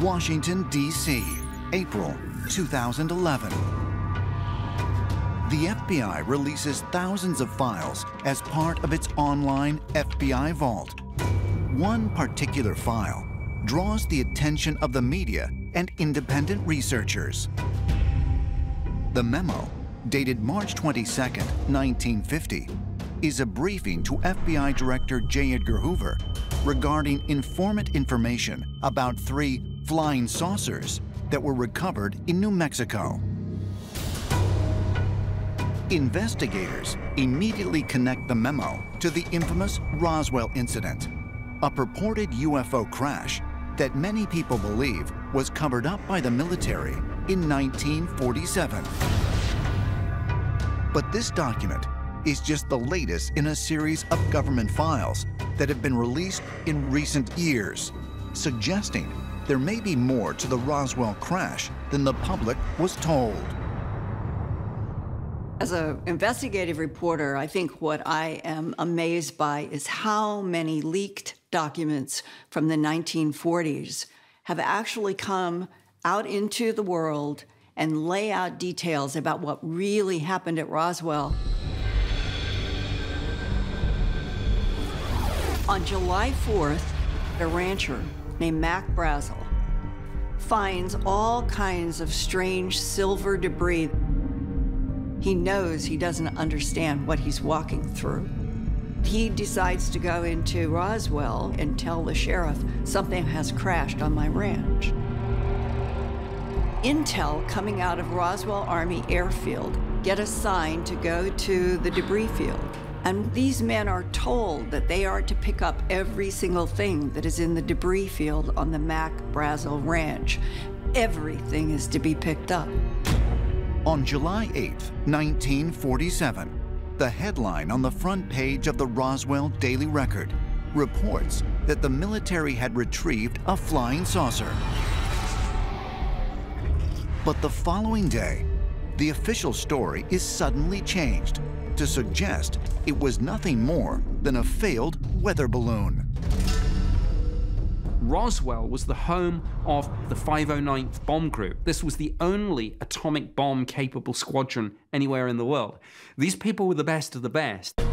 Washington, D.C., April 2011. The FBI releases thousands of files as part of its online FBI Vault. One particular file draws the attention of the media and independent researchers. The memo, dated March 22, 1950, is a briefing to FBI Director J. Edgar Hoover regarding informant information about 3 flying saucers that were recovered in New Mexico. Investigators immediately connect the memo to the infamous Roswell incident, a purported UFO crash that many people believe was covered up by the military in 1947. But this document is just the latest in a series of government files that have been released in recent years, suggesting there may be more to the Roswell crash than the public was told. As an investigative reporter, I think what I am amazed by is how many leaked documents from the 1940s have actually come out into the world and lay out details about what really happened at Roswell. On July 4th, a rancher named Mac Brazel finds all kinds of strange silver debris. He knows he doesn't understand what he's walking through. He decides to go into Roswell and tell the sheriff, something has crashed on my ranch. Intel coming out of Roswell Army Airfield get assigned to go to the debris field. And these men are told that they are to pick up every single thing that is in the debris field on the Mac Brazel Ranch. Everything is to be picked up. On July 8, 1947, the headline on the front page of the Roswell Daily Record reports that the military had retrieved a flying saucer. But the following day, the official story is suddenly changed to suggest it was nothing more than a failed weather balloon. Roswell was the home of the 509th Bomb Group. This was the only atomic bomb-capable squadron anywhere in the world. These people were the best of the best. The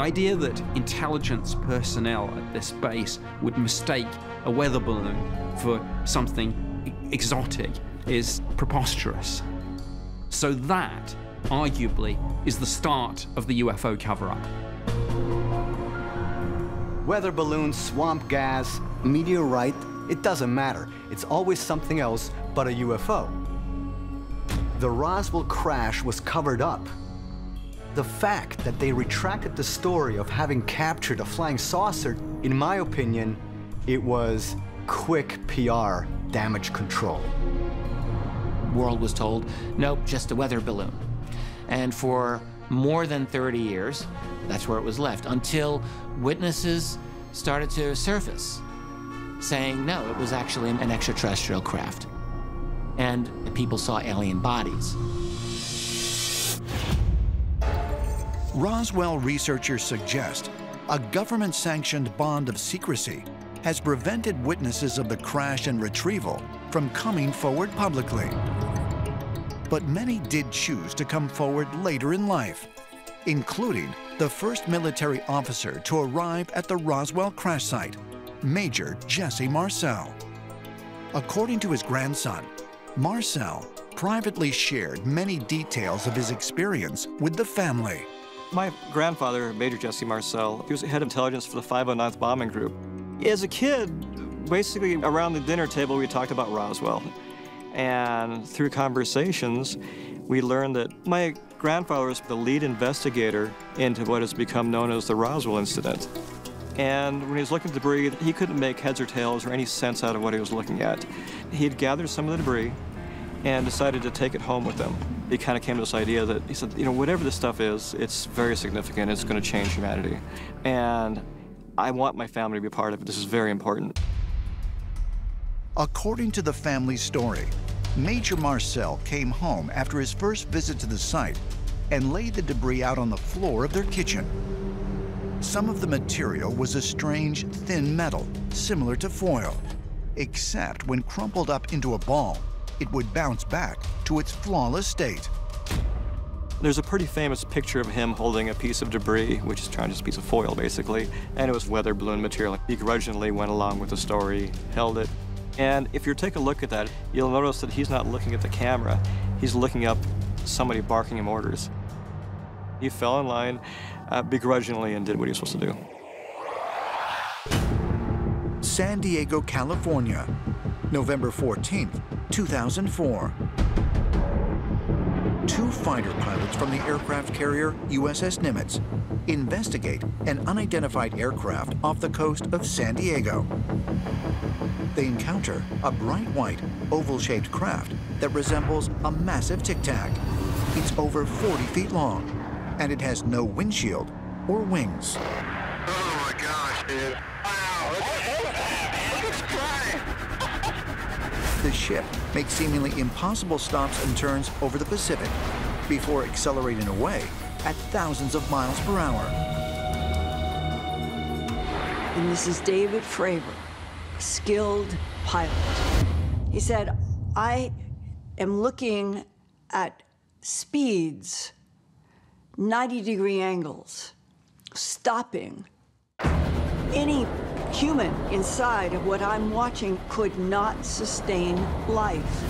idea that intelligence personnel at this base would mistake a weather balloon for something exotic is preposterous. So that, arguably, is the start of the UFO cover-up. Weather balloon, swamp gas, meteorite, it doesn't matter. It's always something else but a UFO. The Roswell crash was covered up. The fact that they retracted the story of having captured a flying saucer, in my opinion, it was quick PR damage control. The world was told, nope, just a weather balloon. And for more than 30 years, that's where it was left, until witnesses started to surface, saying, no, it was actually an extraterrestrial craft. And people saw alien bodies. Roswell researchers suggest a government-sanctioned bond of secrecy has prevented witnesses of the crash and retrieval from coming forward publicly. But many did choose to come forward later in life, including the first military officer to arrive at the Roswell crash site, Major Jesse Marcel. According to his grandson, Marcel privately shared many details of his experience with the family. My grandfather, Major Jesse Marcel, he was head of intelligence for the 509th Bombing Group. As a kid, basically around the dinner table, we talked about Roswell. And through conversations, we learned that my grandfather was the lead investigator into what has become known as the Roswell incident. And when he was looking at debris, he couldn't make heads or tails or any sense out of what he was looking at. He had gathered some of the debris and decided to take it home with him. He kind of came to this idea that he said, you know, whatever this stuff is, it's very significant. It's going to change humanity. And I want my family to be part of it. This is very important. According to the family's story, Major Marcel came home after his first visit to the site and laid the debris out on the floor of their kitchen. Some of the material was a strange, thin metal, similar to foil. except when crumpled up into a ball, it would bounce back to its flawless state. There's a pretty famous picture of him holding a piece of debris, which is just a piece of foil, basically, and it was weather balloon material. He grudgingly went along with the story, held it. And if you take a look at that, you'll notice that he's not looking at the camera. He's looking up somebody barking him orders. He fell in line begrudgingly and did what he was supposed to do. San Diego, California, November 14th, 2004. Two fighter pilots from the aircraft carrier USS Nimitz investigate an unidentified aircraft off the coast of San Diego. They encounter a bright white, oval-shaped craft that resembles a massive Tic Tac. It's over 40 feet long, and it has no windshield or wings. Oh my gosh, dude. Wow, look at this flying. The ship makes seemingly impossible stops and turns over the Pacific before accelerating away at thousands of miles per hour. And this is David Fravor, a skilled pilot. He said, I am looking at speeds, 90-degree angles, stopping. Any human inside of what I'm watching could not sustain life.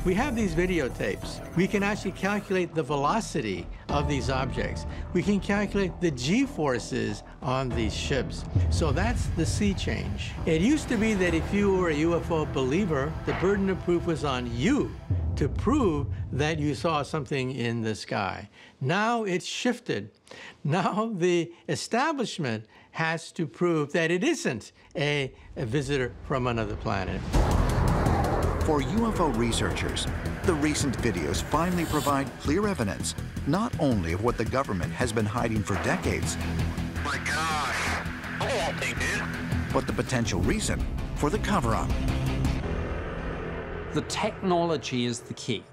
We have these videotapes. We can actually calculate the velocity of these objects. We can calculate the G-forces on these ships. So that's the sea change. It used to be that if you were a UFO believer, the burden of proof was on you to prove that you saw something in the sky. Now it's shifted. Now the establishment has to prove that it isn't a visitor from another planet. For UFO researchers, the recent videos finally provide clear evidence, not only of what the government has been hiding for decades, My gosh. Look at that thing, dude. but the potential reason for the cover-up. The technology is the key.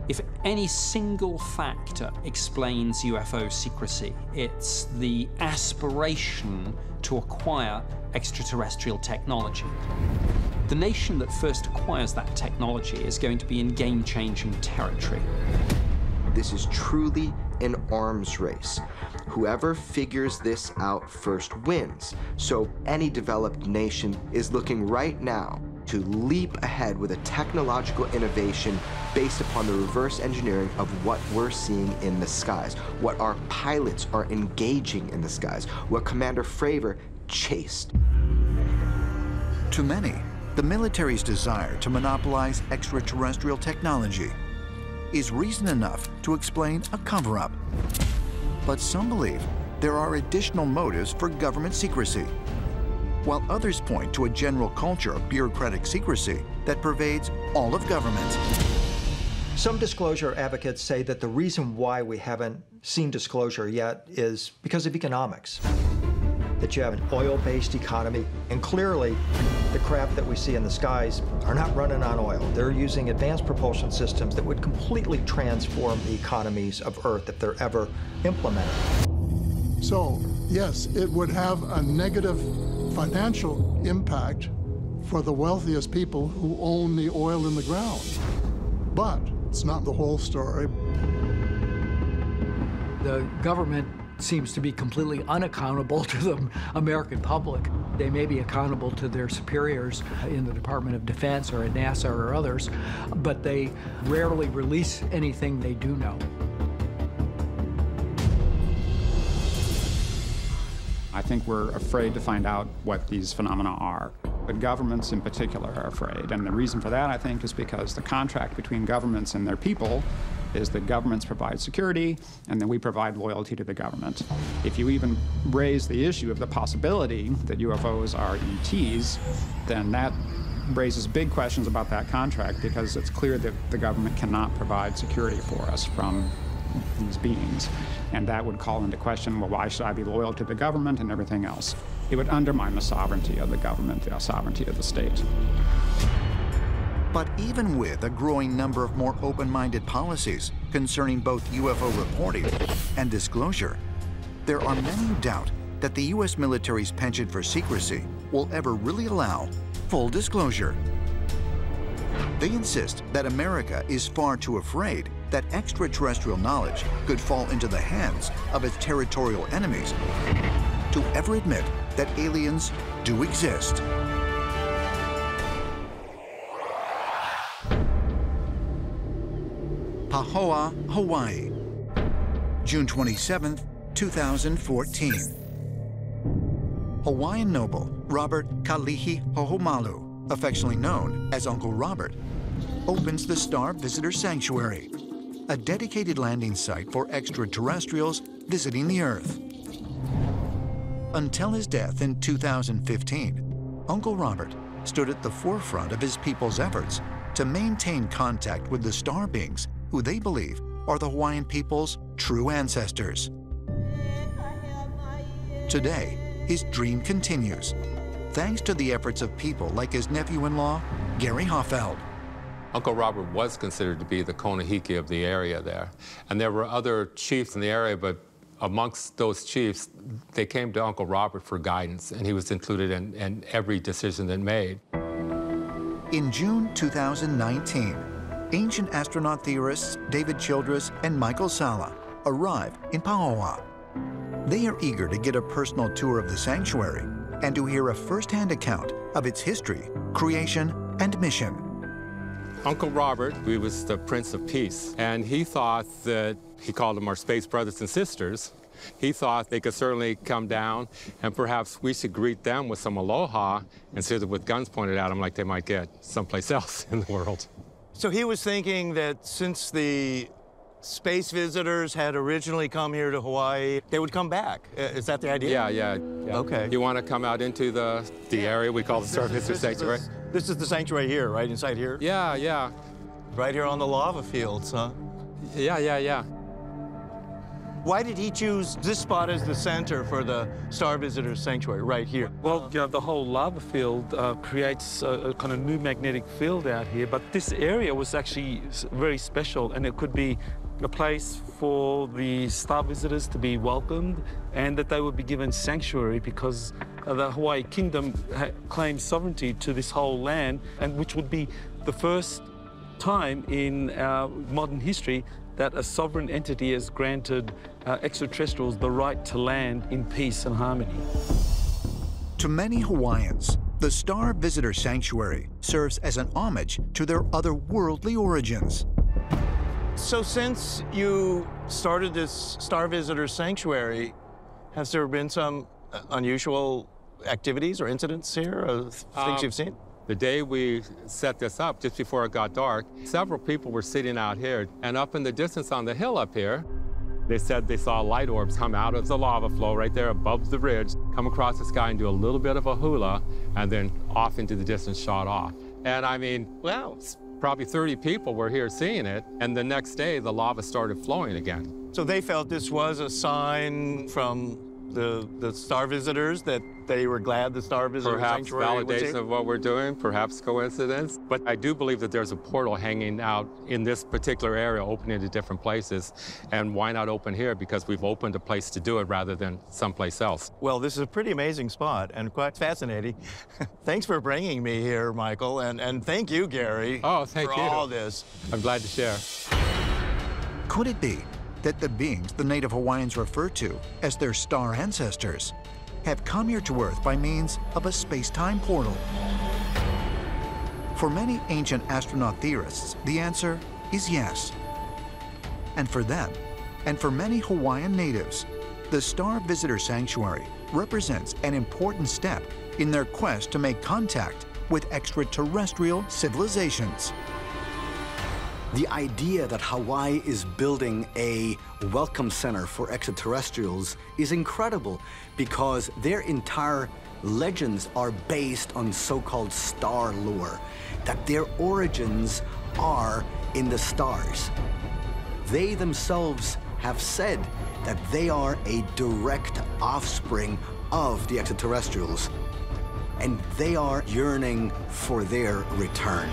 If any single factor explains UFO secrecy, it's the aspiration to acquire extraterrestrial technology. The nation that first acquires that technology is going to be in game-changing territory. This is truly an arms race. Whoever figures this out first wins. So any developed nation is looking right now to leap ahead with a technological innovation based upon the reverse engineering of what we're seeing in the skies, what our pilots are engaging in the skies, what Commander Fravor chased. To many, the military's desire to monopolize extraterrestrial technology is reason enough to explain a cover-up. But some believe there are additional motives for government secrecy, while others point to a general culture of bureaucratic secrecy that pervades all of government. Some disclosure advocates say that the reason why we haven't seen disclosure yet is because of economics. That you have an oil-based economy, and clearly the craft that we see in the skies are not running on oil. They're using advanced propulsion systems that would completely transform the economies of Earth if they're ever implemented. So, yes, it would have a negative financial impact for the wealthiest people who own the oil in the ground. But it's not the whole story. The government seems to be completely unaccountable to the American public. They may be accountable to their superiors in the Department of Defense or at NASA or others, but they rarely release anything they do know. I think we're afraid to find out what these phenomena are. But governments in particular are afraid. And the reason for that, I think, is because the contract between governments and their people is that governments provide security, and then we provide loyalty to the government. If you even raise the issue of the possibility that UFOs are ETs, then that raises big questions about that contract, because it's clear that the government cannot provide security for us from these beings. And that would call into question, well, why should I be loyal to the government and everything else? It would undermine the sovereignty of the government, the sovereignty of the state. But even with a growing number of more open-minded policies concerning both UFO reporting and disclosure, there are many who doubt that the U.S. military's penchant for secrecy will ever really allow full disclosure. They insist that America is far too afraid that extraterrestrial knowledge could fall into the hands of its territorial enemies to ever admit that aliens do exist. Pahoa, Hawaii, June 27, 2014. Hawaiian noble Robert Kalihi Hohomalu, affectionately known as Uncle Robert, opens the Star Visitor Sanctuary, a dedicated landing site for extraterrestrials visiting the Earth. Until his death in 2015, Uncle Robert stood at the forefront of his people's efforts to maintain contact with the star beings who they believe are the Hawaiian people's true ancestors. Today, his dream continues, thanks to the efforts of people like his nephew-in-law, Gary Hoffeld. Uncle Robert was considered to be the Konahiki of the area there. And there were other chiefs in the area, but amongst those chiefs, they came to Uncle Robert for guidance, and he was included in every decision that made. In June 2019, ancient astronaut theorists David Childress and Michael Sala arrive in Pahoa. They are eager to get a personal tour of the sanctuary and to hear a first-hand account of its history, creation, and mission. Uncle Robert, he was the Prince of Peace, and he thought that, he called them our space brothers and sisters, he thought they could certainly come down and perhaps we should greet them with some aloha instead of with guns pointed at them like they might get someplace else in the world. So he was thinking that since the space visitors had originally come here to Hawaii, they would come back. Is that the idea? Yeah. Okay. You want to come out into the area we call the Star Visitor Sanctuary? This is the sanctuary here, right? Inside here? Yeah. Right here on the lava fields, huh? Yeah. Why did he choose this spot as the center for the Star Visitor Sanctuary, right here? Well, the whole lava field creates a kind of new magnetic field out here, but this area was actually very special, and it could be a place for the star visitors to be welcomed and that they would be given sanctuary because the Hawaii Kingdom claims sovereignty to this whole land, and which would be the first time in our modern history that a sovereign entity has granted extraterrestrials the right to land in peace and harmony. To many Hawaiians, the Star Visitor Sanctuary serves as an homage to their otherworldly origins. So since you started this Star Visitor Sanctuary, has there been some unusual activities or incidents here, or things you've seen? The day we set this up, just before it got dark, several people were sitting out here, and up in the distance on the hill up here, they said they saw light orbs come out of the lava flow right there above the ridge, come across the sky and do a little bit of a hula, and then off into the distance shot off. And I mean, wow, probably 30 people were here seeing it, and the next day the lava started flowing again. So they felt this was a sign from the star visitors that they were glad the Star Visitor Sanctuary was here? Perhaps validation of what we're doing, perhaps coincidence. But I do believe that there's a portal hanging out in this particular area, opening to different places. And why not open here? Because we've opened a place to do it rather than someplace else. Well, this is a pretty amazing spot and quite fascinating. Thanks for bringing me here, Michael, and thank you, Gary, thank for you. all this. I'm glad to share. Could it be that the beings the native Hawaiians refer to as their star ancestors have come here to Earth by means of a space-time portal? For many ancient astronaut theorists, the answer is yes. And for them, and for many Hawaiian natives, the Star Visitor Sanctuary represents an important step in their quest to make contact with extraterrestrial civilizations. The idea that Hawaii is building a welcome center for extraterrestrials is incredible because their entire legends are based on so-called star lore, that their origins are in the stars. They themselves have said that they are a direct offspring of the extraterrestrials, and they are yearning for their return.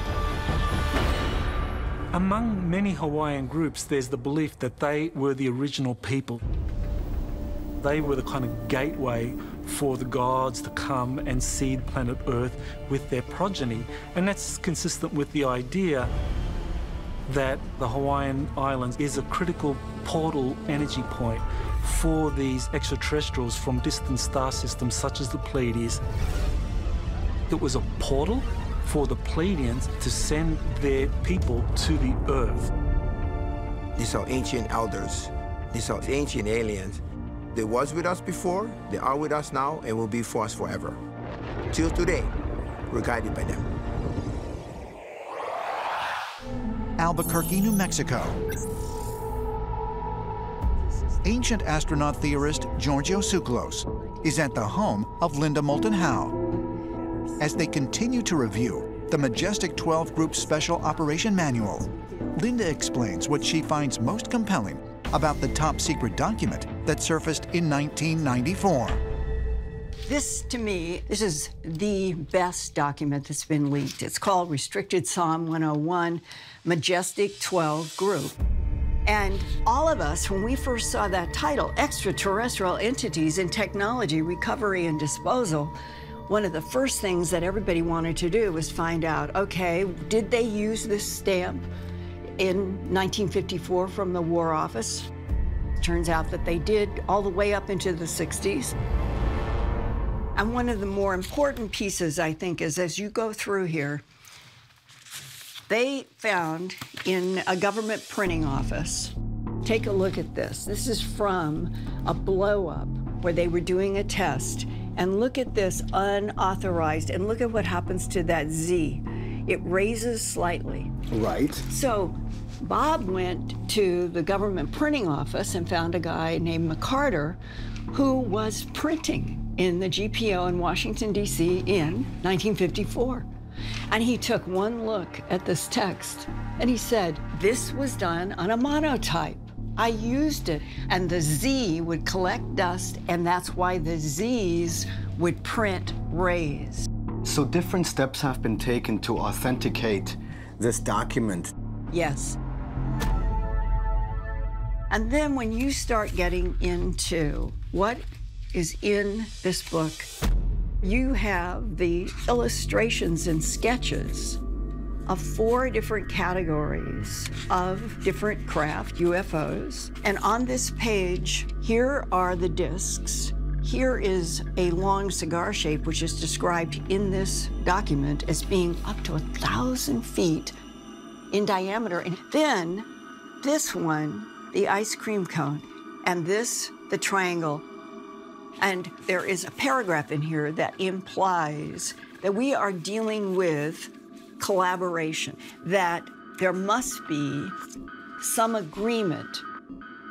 Among many Hawaiian groups, there's the belief that they were the original people. They were the kind of gateway for the gods to come and seed planet Earth with their progeny. And that's consistent with the idea that the Hawaiian Islands is a critical portal energy point for these extraterrestrials from distant star systems such as the Pleiades. It was a portal for the Pleiadians to send their people to the Earth. These are ancient elders. These are ancient aliens. They was with us before, they are with us now, and will be for us forever. Till today, we're guided by them. Albuquerque, New Mexico. Ancient astronaut theorist Giorgio Tsoukalos is at the home of Linda Moulton Howe. As they continue to review the Majestic 12 Group Special Operation Manual, Linda explains what she finds most compelling about the top secret document that surfaced in 1994. This, to me, this is the best document that's been leaked. It's called Restricted Psalm 101, Majestic 12 Group. And all of us, when we first saw that title, Extraterrestrial Entities in Technology, Recovery and Disposal, one of the first things that everybody wanted to do was find out, okay, did they use this stamp in 1954 from the War Office? Turns out that they did all the way up into the 60s. And one of the more important pieces, I think, is as you go through here, they found in a government printing office, take a look at this. This is from a blow-up where they were doing a test. And look at this unauthorized, and look at what happens to that Z. It raises slightly. Right. So Bob went to the government printing office and found a guy named McCarter who was printing in the GPO in Washington, D.C. in 1954. And he took one look at this text and he said, this was done on a monotype. I used it, and the Z would collect dust, and that's why the Zs would print rays. So different steps have been taken to authenticate this document. Yes. And then when you start getting into what is in this book, you have the illustrations and sketches of 4 different categories of different craft, UFOs. And on this page, here are the discs. Here is a long cigar shape, which is described in this document as being up to 1,000 feet in diameter. And then this one, the ice cream cone, and this, the triangle. And there is a paragraph in here that implies that we are dealing with collaboration, that there must be some agreement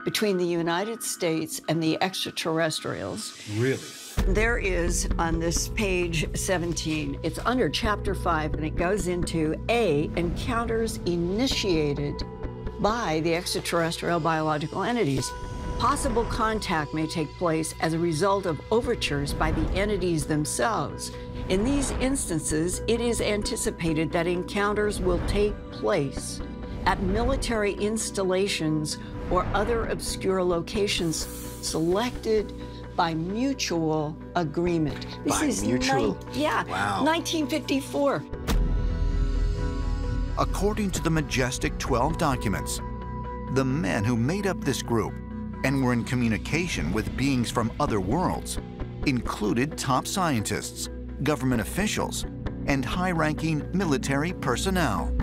between the United States and the extraterrestrials. Really? There is, on this page 17, it's under Chapter 5, and it goes into A, encounters initiated by the extraterrestrial biological entities. Possible contact may take place as a result of overtures by the entities themselves. In these instances, it is anticipated that encounters will take place at military installations or other obscure locations selected by mutual agreement. This is mutual? Wow. 1954. According to the Majestic 12 documents, the men who made up this group and were in communication with beings from other worlds included top scientists, government officials, and high-ranking military personnel.